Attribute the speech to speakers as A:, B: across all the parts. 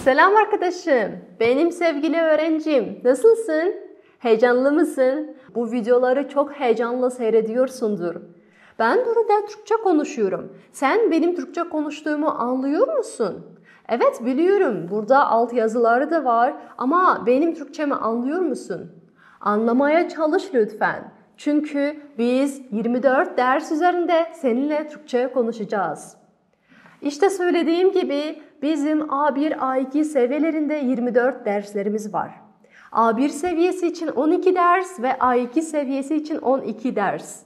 A: Selam arkadaşım, benim sevgili öğrencim. Nasılsın? Heyecanlı mısın? Bu videoları çok heyecanla seyrediyorsundur. Ben burada Türkçe konuşuyorum. Sen benim Türkçe konuştuğumu anlıyor musun? Evet biliyorum, burada altyazıları da var ama benim Türkçemi anlıyor musun? Anlamaya çalış lütfen. Çünkü biz 24 ders üzerinde seninle Türkçe konuşacağız. İşte söylediğim gibi bizim A1, A2 seviyelerinde 24 derslerimiz var. A1 seviyesi için 12 ders ve A2 seviyesi için 12 ders.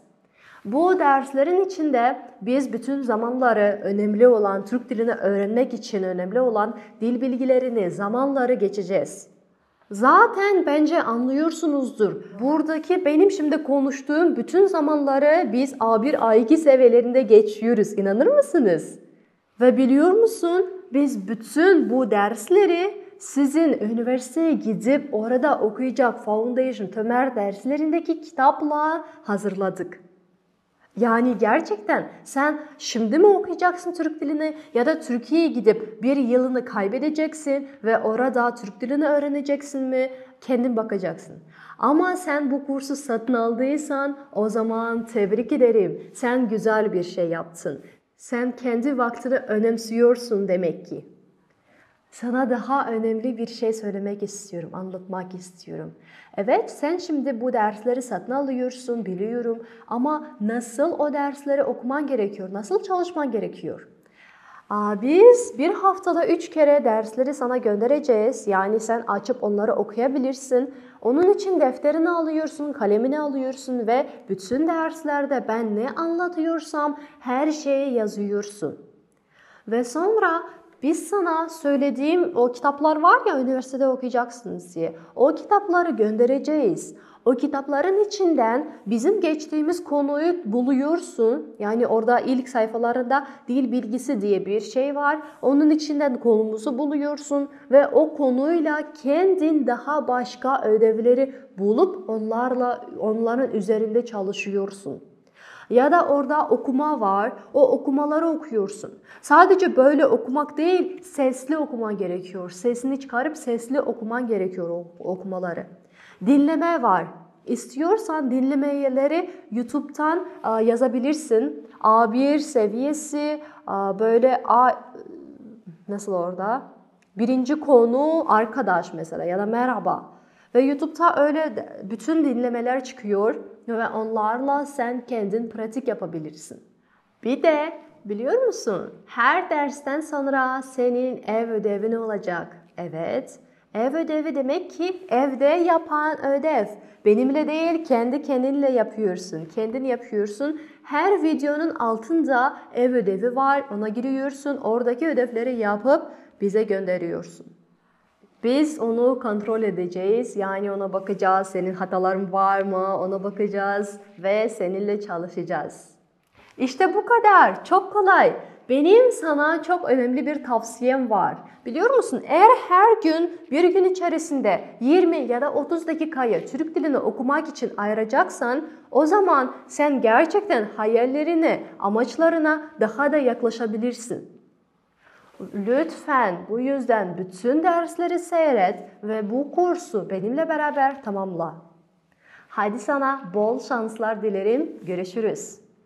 A: Bu derslerin içinde biz bütün zamanları önemli olan, Türk dilini öğrenmek için önemli olan dil bilgilerini, zamanları geçeceğiz. Zaten bence anlıyorsunuzdur. Buradaki benim şimdi konuştuğum bütün zamanları biz A1, A2 seviyelerinde geçiyoruz. İnanır mısınız? Ve biliyor musun, biz bütün bu dersleri sizin üniversiteye gidip orada okuyacak Foundation, temel derslerindeki kitapla hazırladık. Yani gerçekten sen şimdi mi okuyacaksın Türk dilini ya da Türkiye'ye gidip bir yılını kaybedeceksin ve orada Türk dilini öğreneceksin mi? Kendin bakacaksın. Ama sen bu kursu satın aldıysan o zaman tebrik ederim. Sen güzel bir şey yaptın. Sen kendi vaktini önemsiyorsun demek ki. Sana daha önemli bir şey söylemek istiyorum, anlatmak istiyorum. Evet, sen şimdi bu dersleri satın alıyorsun, biliyorum. Ama nasıl o dersleri okuman gerekiyor, nasıl çalışman gerekiyor? Biz bir haftada 3 kere dersleri sana göndereceğiz. Yani sen açıp onları okuyabilirsin. Onun için defterini alıyorsun, kalemini alıyorsun ve bütün derslerde ben ne anlatıyorsam her şeyi yazıyorsun. Ve sonra biz sana söylediğim o kitaplar var ya üniversitede okuyacaksınız diye. O kitapları göndereceğiz. O kitapların içinden bizim geçtiğimiz konuyu buluyorsun. Yani orada ilk sayfalarında dil bilgisi diye bir şey var. Onun içinden konumuzu buluyorsun ve o konuyla kendin daha başka ödevleri bulup onların üzerinde çalışıyorsun. Ya da orada okuma var, o okumaları okuyorsun. Sadece böyle okumak değil, sesli okuman gerekiyor. Sesini çıkarıp sesli okuman gerekiyor o okumaları. Dinleme var. İstiyorsan dinlemeleri YouTube'dan yazabilirsin. A1 seviyesi böyle nasıl orada? Birinci konu arkadaş mesela ya da merhaba. Ve YouTube'da öyle bütün dinlemeler çıkıyor ve onlarla sen kendin pratik yapabilirsin. Bir de biliyor musun? Her dersten sonra senin ev ödevin olacak. Evet, ev ödevi demek ki evde yapan ödev. Benimle değil, kendi kendinle yapıyorsun. Kendin yapıyorsun. Her videonun altında ev ödevi var. Ona giriyorsun. Oradaki ödevleri yapıp bize gönderiyorsun. Biz onu kontrol edeceğiz. Yani ona bakacağız. Senin hataların var mı? Ona bakacağız ve seninle çalışacağız. İşte bu kadar. Çok kolay. Benim sana çok önemli bir tavsiyem var. Biliyor musun? Eğer her gün bir gün içerisinde 20 ya da 30 dakikayı Türk dilini okumak için ayıracaksan o zaman sen gerçekten hayallerine, amaçlarına daha da yaklaşabilirsin. Lütfen bu yüzden bütün dersleri seyret ve bu kursu benimle beraber tamamla. Hadi sana bol şanslar dilerim. Görüşürüz.